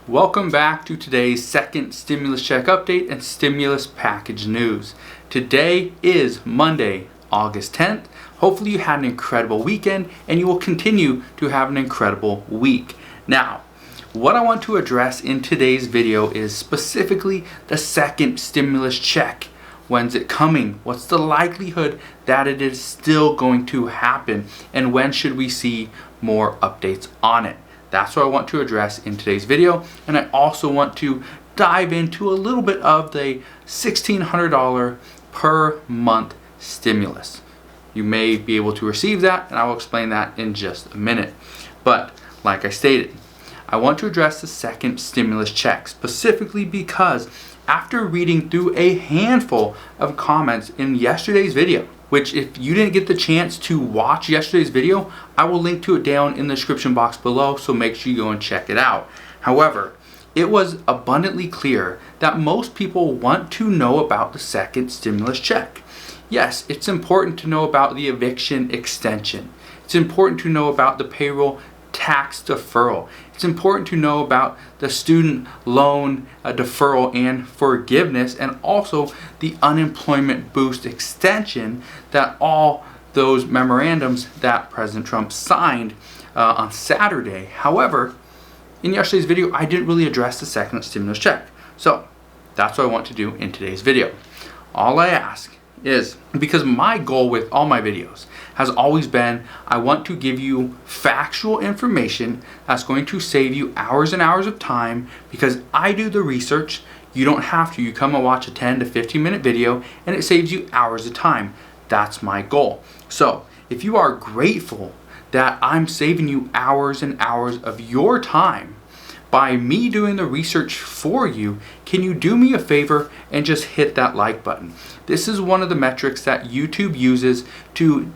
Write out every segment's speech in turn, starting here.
Welcome back to today's second stimulus check update and stimulus package news. Today is Monday, August 10th. Hopefully you had an incredible weekend and you will continue to have an incredible week. Now, what I want to address in today's video is specifically the second stimulus check. When's it coming? What's the likelihood that it is still going to happen? And when should we see more updates on it? That's what I want to address in today's video. And I also want to dive into a little bit of the $1,600 per month stimulus. You may be able to receive that, and I will explain that in just a minute. But like I stated, I want to address the second stimulus check specifically because after reading through a handful of comments in yesterday's video, which if you didn't get the chance to watch yesterday's video, I will link to it down in the description box below, so make sure you go and check it out. However, it was abundantly clear that most people want to know about the second stimulus check. Yes, it's important to know about the eviction extension. It's important to know about the payroll tax deferral. It's important to know about the student loan deferral and forgiveness, and also the unemployment boost extension, that all those memorandums that President Trump signed on Saturday. However, in yesterday's video, I didn't really address the second stimulus check. So that's what I want to do in today's video. All I ask is, because my goal with all my videos has always been, I want to give you factual information that's going to save you hours and hours of time, because I do the research. You don't have to. You come and watch a 10 to 15 minute video and it saves you hours of time. That's my goal. So if you are grateful that I'm saving you hours and hours of your time by me doing the research for you, can you do me a favor and just hit that like button? This is one of the metrics that YouTube uses to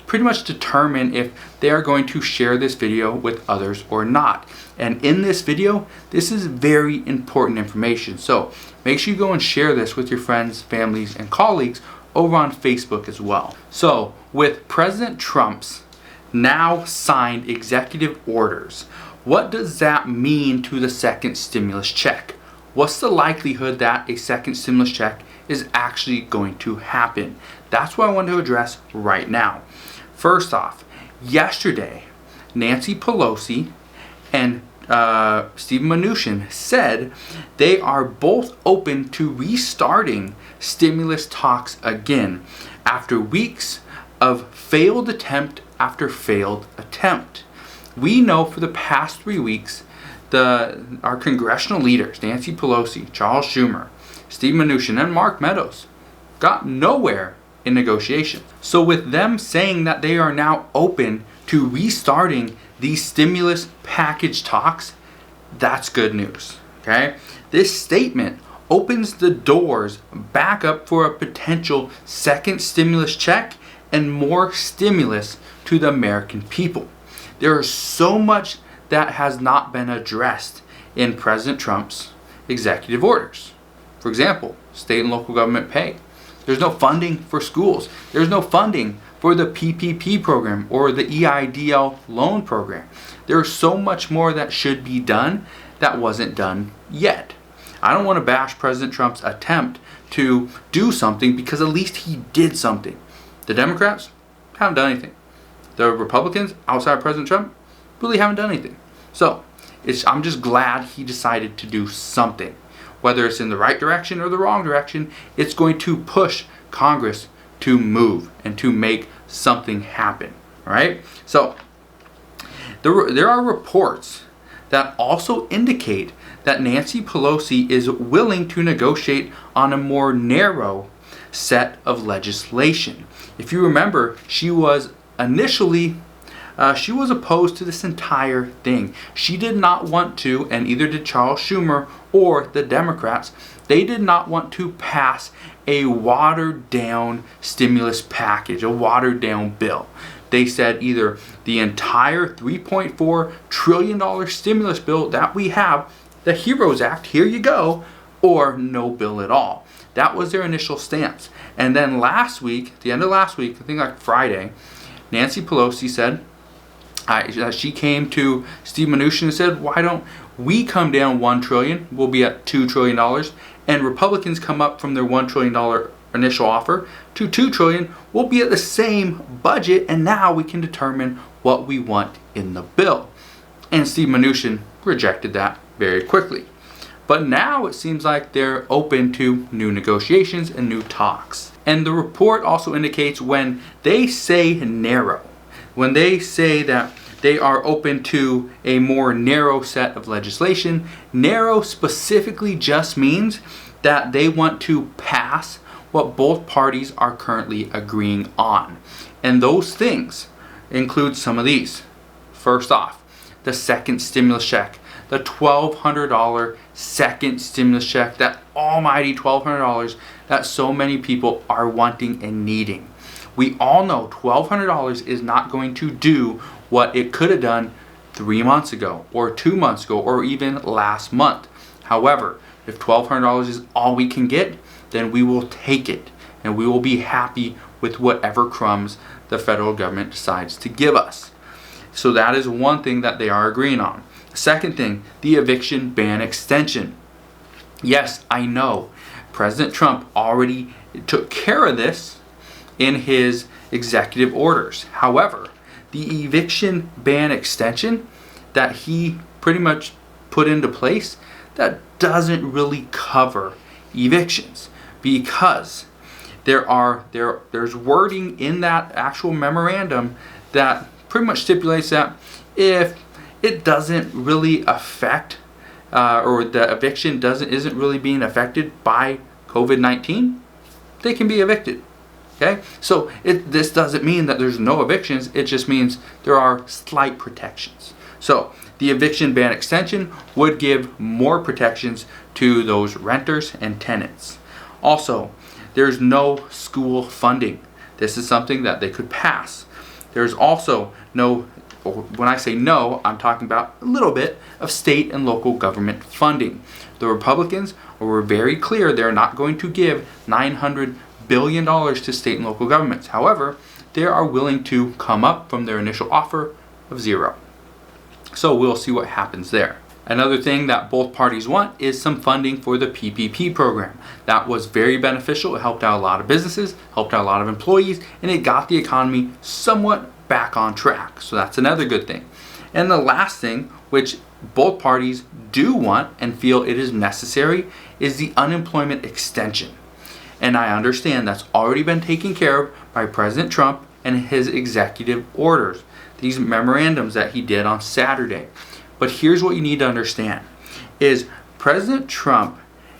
pretty much determine if they are going to share this video with others or not. And in this video, this is very important information. So make sure you go and share this with your friends, families, and colleagues over on Facebook as well. So with President Trump's now signed executive orders, what does that mean to the second stimulus check? What's the likelihood that a second stimulus check is actually going to happen? That's what I want to address right now. First off, yesterday, Nancy Pelosi and Steven Mnuchin said they are both open to restarting stimulus talks again after weeks of failed attempt after failed attempt. We know for the past 3 weeks, our congressional leaders, Nancy Pelosi, Charles Schumer, Steve Mnuchin, and Mark Meadows, got nowhere in negotiations. So with them saying that they are now open to restarting these stimulus package talks, that's good news. Okay? This statement opens the doors back up for a potential second stimulus check and more stimulus to the American people. There is so much that has not been addressed in President Trump's executive orders. For example, state and local government pay. There's no funding for schools. There's no funding for the PPP program or the EIDL loan program. There's so much more that should be done that wasn't done yet. I don't want to bash President Trump's attempt to do something, because at least he did something. The Democrats haven't done anything. The Republicans outside President Trump really haven't done anything. So I'm just glad he decided to do something. Whether it's in the right direction or the wrong direction, it's going to push Congress to move and to make something happen. All right? So there are reports that also indicate that Nancy Pelosi is willing to negotiate on a more narrow set of legislation. If you remember, she was initially opposed to this entire thing. She did not want to, and either did Charles Schumer or the Democrats, they did not want to pass a watered down stimulus package, a watered down bill. They said either the entire $3.4 trillion stimulus bill that we have, the HEROES Act, here you go, or no bill at all. That was their initial stance. And then last week, at the end of last week, I think like Friday, Nancy Pelosi said, she came to Steve Mnuchin and said, why don't we come down $1 trillion, we'll be at $2 trillion, and Republicans come up from their $1 trillion initial offer to $2 trillion, we'll be at the same budget, and now we can determine what we want in the bill. And Steve Mnuchin rejected that very quickly. But now it seems like they're open to new negotiations and new talks. And the report also indicates when they say narrow, when they say that they are open to a more narrow set of legislation, narrow specifically just means that they want to pass what both parties are currently agreeing on. And those things include some of these. First off, the second stimulus check, the $1,200 second stimulus check, that almighty $1,200 that so many people are wanting and needing. We all know $1,200 is not going to do what it could have done 3 months ago or 2 months ago or even last month. However, if $1,200 is all we can get, then we will take it and we will be happy with whatever crumbs the federal government decides to give us. So that is one thing that they are agreeing on. Second thing, the eviction ban extension. Yes, I know President Trump already took care of this in his executive orders. However, the eviction ban extension that he pretty much put into place, that doesn't really cover evictions, because there's wording in that actual memorandum that pretty much stipulates that if it doesn't really affect or the eviction isn't really being affected by COVID-19, they can be evicted. Okay, so this doesn't mean that there's no evictions. It just means there are slight protections. So the eviction ban extension would give more protections to those renters and tenants. Also, there's no school funding. This is something that they could pass. There's also no, when I say no, I'm talking about a little bit of state and local government funding. The Republicans were very clear they're not going to give $900 billion to state and local governments. However, they are willing to come up from their initial offer of $0. So we'll see what happens there. Another thing that both parties want is some funding for the PPP program. That was very beneficial. It helped out a lot of businesses, helped out a lot of employees, and it got the economy somewhat back on track. So that's another good thing. And the last thing, which both parties do want and feel it is necessary, is the unemployment extension. And I understand that's already been taken care of by President Trump and his executive orders, these memorandums that he did on Saturday. But here's what you need to understand, is President Trump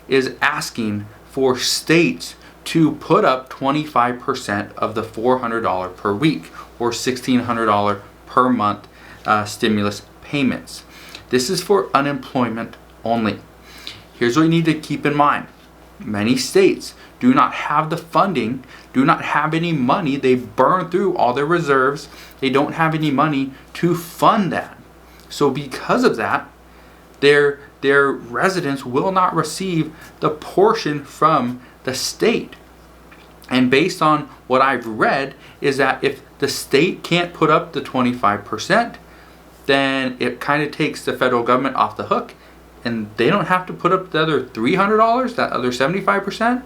is asking for states to put up 25% of the $400 per week or $1,600 per month stimulus payments. This is for unemployment only. Here's what you need to keep in mind. Many states do not have the funding, do not have any money. They burn through all their reserves. They don't have any money to fund that. So because of that, their residents will not receive the portion from the state. And based on what I've read is that if the state can't put up the 25%, then it kind of takes the federal government off the hook, and they don't have to put up the other $300, that other 75%.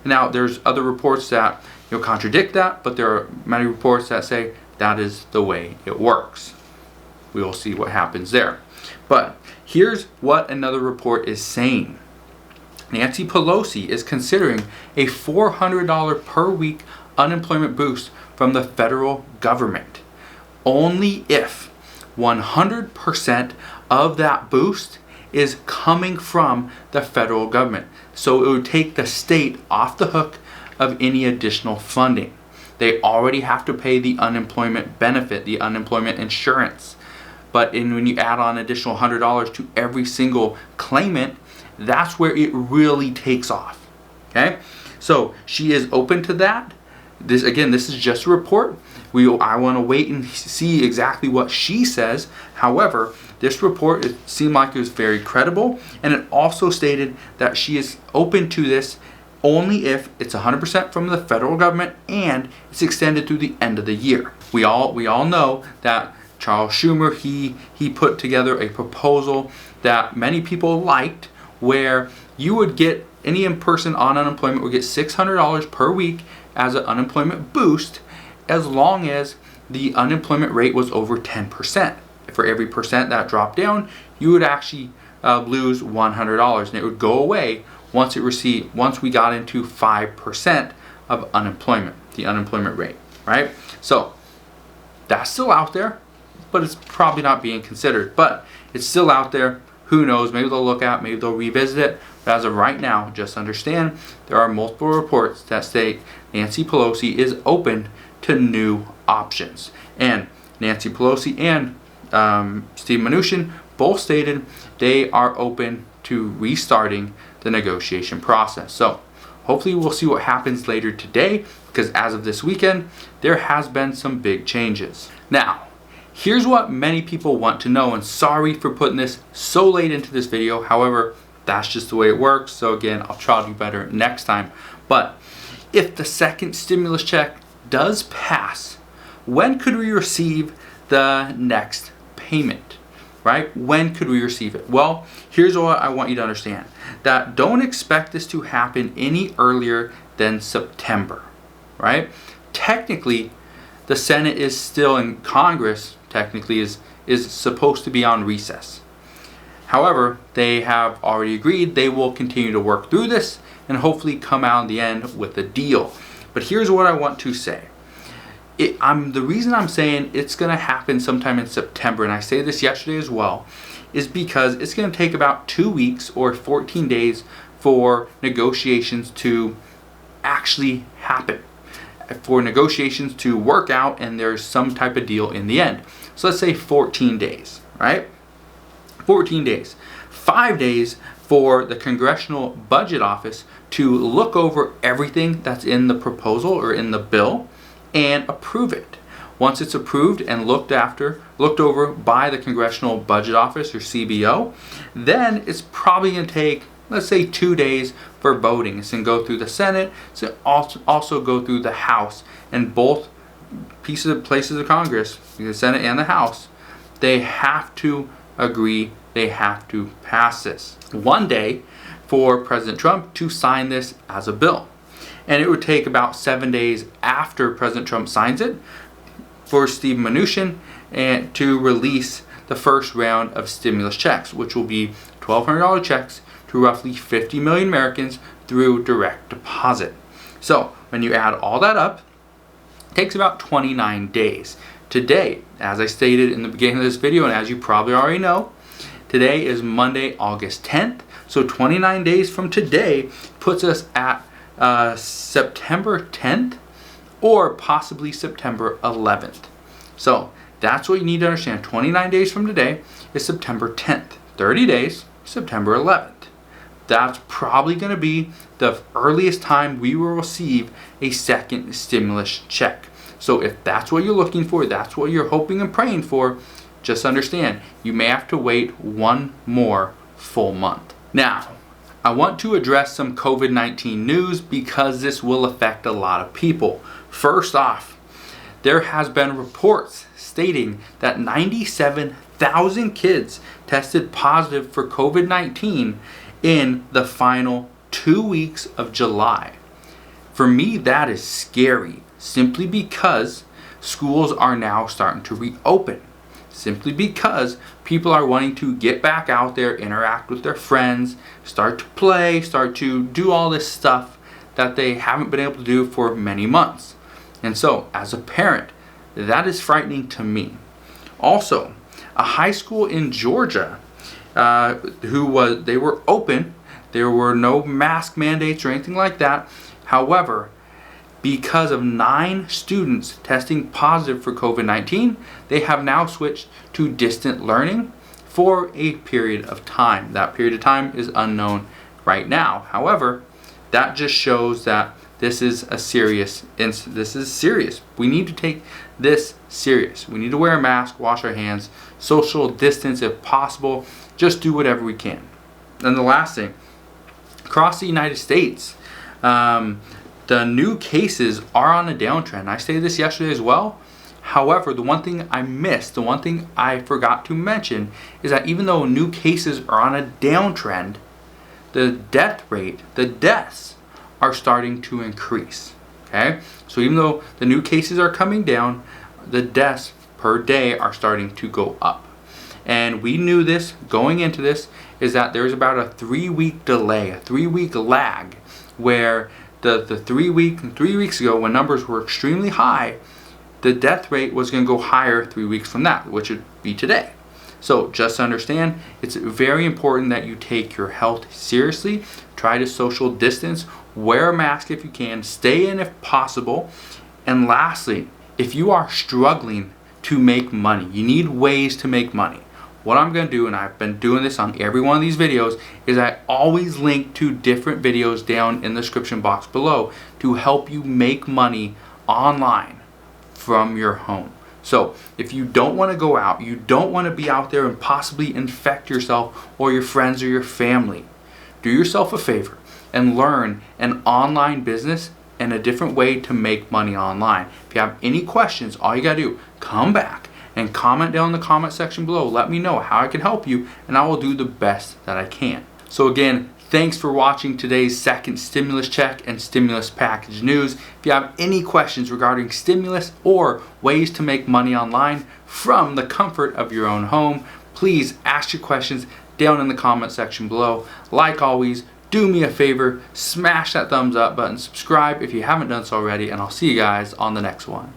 Now, there's other reports that contradict that, but there are many reports that say that is the way it works. We will see what happens there. But here's what another report is saying. Nancy Pelosi is considering a $400 per week unemployment boost from the federal government, only if 100% of that boost is coming from the federal government. So it would take the state off the hook of any additional funding. They already have to pay the unemployment benefit, the unemployment insurance. But when you add on additional $100 to every single claimant, that's where it really takes off. Okay? So she is open to that. This is just a report. I want to wait and see exactly what she says. However, this report, it seemed like it was very credible, and it also stated that she is open to this only if it's 100% from the federal government and it's extended through the end of the year. We all know that Charles Schumer, he put together a proposal that many people liked, where you would get any person on unemployment would get $600 per week as an unemployment boost, as long as the unemployment rate was over 10%. For every percent that dropped down, you would actually lose $100, and it would go away once we got into 5% of unemployment, the unemployment rate, right? So that's still out there, but it's probably not being considered. But it's still out there. Who knows? Maybe they'll look at, maybe they'll revisit it. But as of right now, just understand there are multiple reports that state Nancy Pelosi is open to new options. And Nancy Pelosi and Steve Mnuchin both stated they are open to restarting the negotiation process. So hopefully we'll see what happens later today, because as of this weekend, there has been some big changes. Now, here's what many people want to know, and sorry for putting this so late into this video. However, that's just the way it works. So again, I'll try to do better next time. But if the second stimulus check does pass, when could we receive the next payment? Right? When could we receive it? Well, here's what I want you to understand. That don't expect this to happen any earlier than September. Right? Technically, the Senate is still in Congress, technically is supposed to be on recess. However, they have already agreed they will continue to work through this and hopefully come out in the end with a deal. But here's what I want to say. The reason I'm saying it's going to happen sometime in September, and I say this yesterday as well, is because it's going to take about 2 weeks or 14 days for negotiations to actually happen, for negotiations to work out and there's some type of deal in the end. So let's say 14 days, right? 14 days. 5 days for the Congressional Budget Office to look over everything that's in the proposal or in the bill and approve it. Once it's approved and looked over by the Congressional Budget Office or CBO, then it's probably going to take, let's say, 2 days for voting. It's going to go through the Senate, it's going to also go through the House, and both places of Congress, the Senate and the House, they have to agree, they have to pass this. 1 day for President Trump to sign this as a bill. And it would take about 7 days after President Trump signs it for Steve Mnuchin and to release the first round of stimulus checks, which will be $1,200 checks to roughly 50 million Americans through direct deposit. So when you add all that up, it takes about 29 days. Today, as I stated in the beginning of this video, and as you probably already know, today is Monday, August 10th. So 29 days from today puts us at September 10th or possibly September 11th. So that's what you need to understand. 29 days from today is September 10th. 30 days, September 11th. That's probably going to be the earliest time we will receive a second stimulus check. So if that's what you're looking for, that's what you're hoping and praying for, just understand you may have to wait one more full month. Now, I want to address some COVID-19 news because this will affect a lot of people. First off, there has been reports stating that 97,000 kids tested positive for COVID-19 in the final 2 weeks of July. For me, that is scary, simply because schools are now starting to reopen. Simply because people are wanting to get back out there, interact with their friends, start to play, start to do all this stuff that they haven't been able to do for many months. And so, as a parent, that is frightening to me. Also, a high school in Georgia, they were open. There were no mask mandates or anything like that. However, because of 9 students testing positive for COVID-19, they have now switched to distant learning for a period of time. That period of time is unknown right now. However, that just shows that this is a serious incident. This is serious. We need to take this serious. We need to wear a mask, wash our hands, social distance if possible. Just do whatever we can. And the last thing, across the United States, the new cases are on a downtrend. I stated this yesterday as well. However, the one thing I missed, the one thing I forgot to mention is that even though new cases are on a downtrend, the death rate, the deaths are starting to increase. Okay? So even though the new cases are coming down, the deaths per day are starting to go up. And we knew this going into this, is that there's about a 3-week delay, a 3-week lag, where the 3 weeks ago when numbers were extremely high, the death rate was going to go higher 3 weeks from that, which would be today. So just understand, it's very important that you take your health seriously. Try to social distance, wear a mask if you can, stay in if possible. And lastly, if you are struggling to make money, you need ways to make money. What I'm going to do, and I've been doing this on every one of these videos, is I always link to different videos down in the description box below to help you make money online from your home. So if you don't want to go out, you don't want to be out there and possibly infect yourself or your friends or your family, do yourself a favor and learn an online business and a different way to make money online. If you have any questions, all you got to do, come back and comment down in the comment section below. Let me know how I can help you, and I will do the best that I can. So again, thanks for watching today's second stimulus check and stimulus package news. If you have any questions regarding stimulus or ways to make money online from the comfort of your own home, please ask your questions down in the comment section below. Like always, do me a favor, smash that thumbs up button, subscribe if you haven't done so already, and I'll see you guys on the next one.